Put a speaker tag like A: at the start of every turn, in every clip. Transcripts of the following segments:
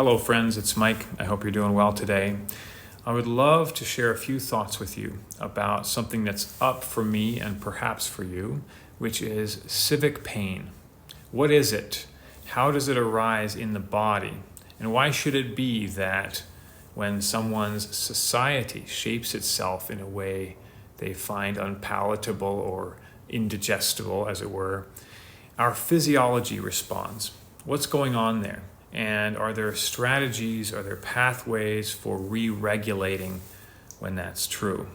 A: Hello friends, it's Mike. I hope you're doing well today. I would love to share a few thoughts with you about something that's up for me and perhaps for you, which is civic pain. What is it? How does it arise in the body? And why should it be that when someone's society shapes itself in a way they find unpalatable or indigestible, as it were, our physiology responds? What's going on there? And are there strategies, are there pathways for re-regulating when that's true?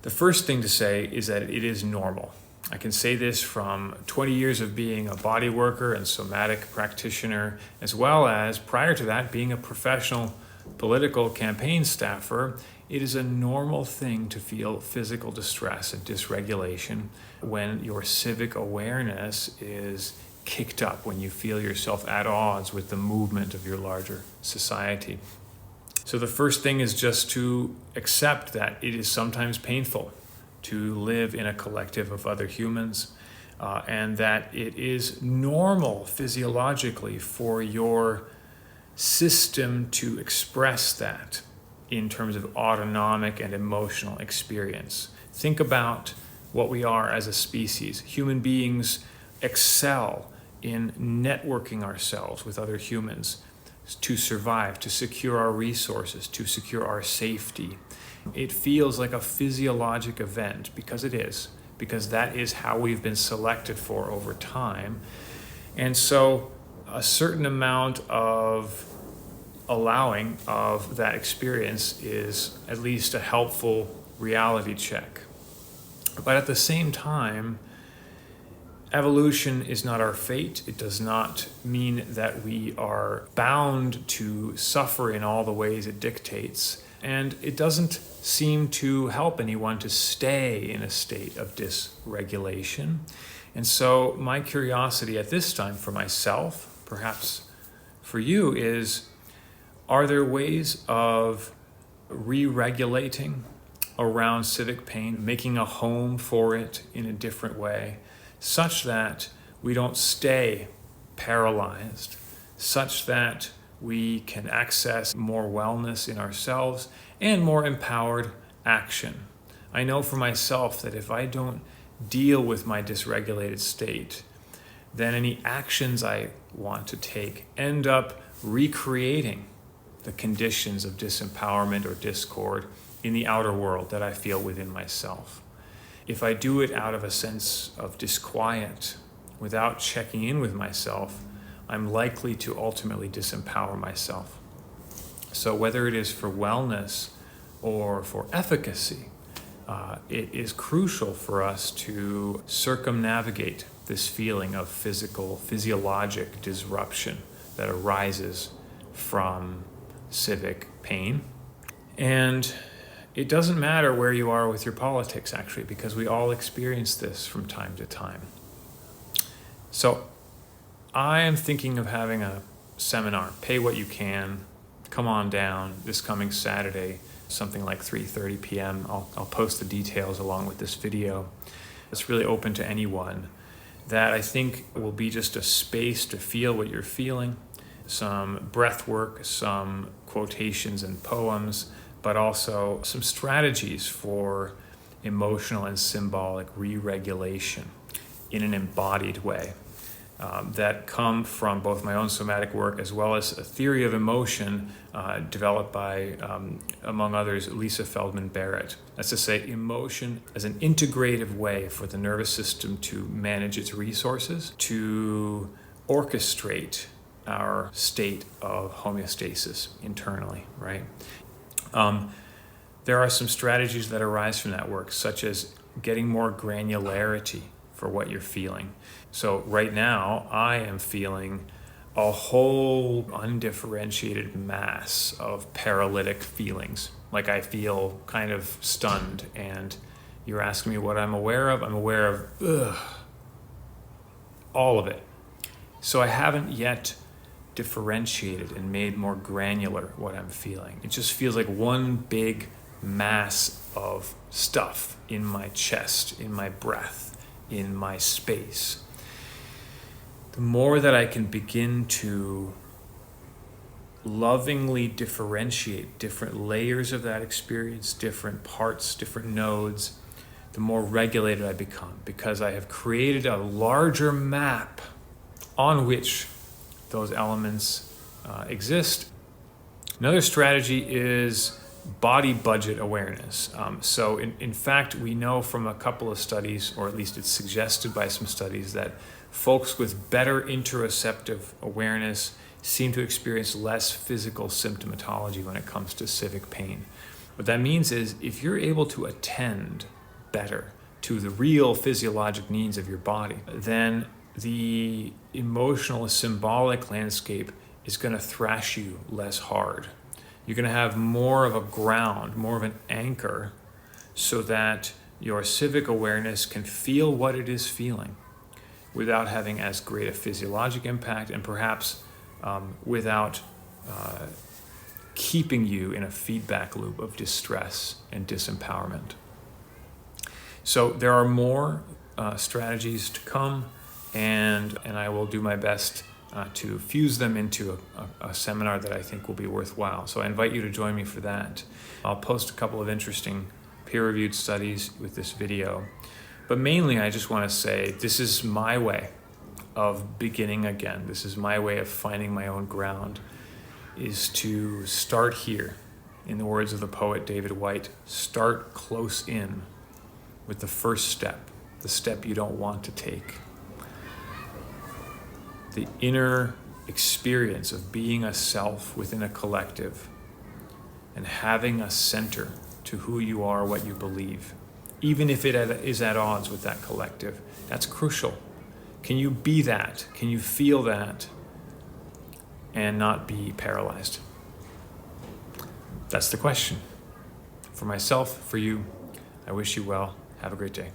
A: The first thing to say is that it is normal. I can say this from 20 years of being a body worker and somatic practitioner, as well as prior to that being a professional political campaign staffer. It is a normal thing to feel physical distress and dysregulation when your civic awareness is kicked up, when you feel yourself at odds with the movement of your larger society. So the first thing is just to accept that it is sometimes painful to live in a collective of other humans, and that it is normal physiologically for your system to express that in terms of autonomic and emotional experience. Think about what we are as a species. Human beings excel in networking ourselves with other humans to survive, to secure our resources, to secure our safety. It feels like a physiologic event because it is, because that is how we've been selected for over time. And so a certain amount of allowing of that experience is at least a helpful reality check. But at the same time, evolution is not our fate. It does not mean that we are bound to suffer in all the ways it dictates. And it doesn't seem to help anyone to stay in a state of dysregulation. And so my curiosity at this time for myself, perhaps for you, is, are there ways of re-regulating around civic pain, making a home for it in a different way, such that we don't stay paralyzed, such that we can access more wellness in ourselves and more empowered action? I know for myself that if I don't deal with my dysregulated state, then any actions I want to take end up recreating the conditions of disempowerment or discord in the outer world that I feel within myself. If I do it out of a sense of disquiet, without checking in with myself, I'm likely to ultimately disempower myself. So whether it is for wellness or for efficacy, it is crucial for us to circumnavigate this feeling of physiologic disruption that arises from civic pain. And it doesn't matter where you are with your politics, actually, because we all experience this from time to time. So I am thinking of having a seminar, Pay What You Can, come on down this coming Saturday, something like 3:30 p.m. I'll post the details along with this video. It's really open to anyone. That I think will be just a space to feel what you're feeling, some breath work, some quotations and poems, but also some strategies for emotional and symbolic re-regulation in an embodied way that come from both my own somatic work as well as a theory of emotion developed by, among others, Lisa Feldman Barrett. That's to say, emotion as an integrative way for the nervous system to manage its resources, to orchestrate our state of homeostasis internally, right? There are some strategies that arise from that work, such as getting more granularity for what you're feeling. So right now, I am feeling a whole undifferentiated mass of paralytic feelings. Like I feel kind of stunned, and you're asking me what I'm aware of. I'm aware of all of it. So I haven't yet differentiated and made more granular what I'm feeling. It just feels like one big mass of stuff in my chest, in my breath, in my space. The more that I can begin to lovingly differentiate different layers of that experience, different parts, different nodes, the more regulated I become, because I have created a larger map on which those elements exist. Another strategy is body budget awareness. So in fact, we know from a couple of studies, or at least it's suggested by some studies, that folks with better interoceptive awareness seem to experience less physical symptomatology when it comes to civic pain. What that means is if you're able to attend better to the real physiologic needs of your body, then the emotional symbolic landscape is going to thrash you less hard. You're going to have more of a ground, more of an anchor, so that your civic awareness can feel what it is feeling without having as great a physiologic impact, and perhaps without keeping you in a feedback loop of distress and disempowerment. So there are more strategies to come, and I will do my best to fuse them into a seminar that I think will be worthwhile. So I invite you to join me for that. I'll post a couple of interesting peer-reviewed studies with this video. But mainly I just want to say this is my way of beginning again. This is my way of finding my own ground, is to start here. In the words of the poet David Whyte, start close in with the first step, the step you don't want to take. The inner experience of being a self within a collective and having a center to who you are, what you believe, even if it is at odds with that collective. That's crucial. Can you be that? Can you feel that and not be paralyzed? That's the question. For myself, for you, I wish you well. Have a great day.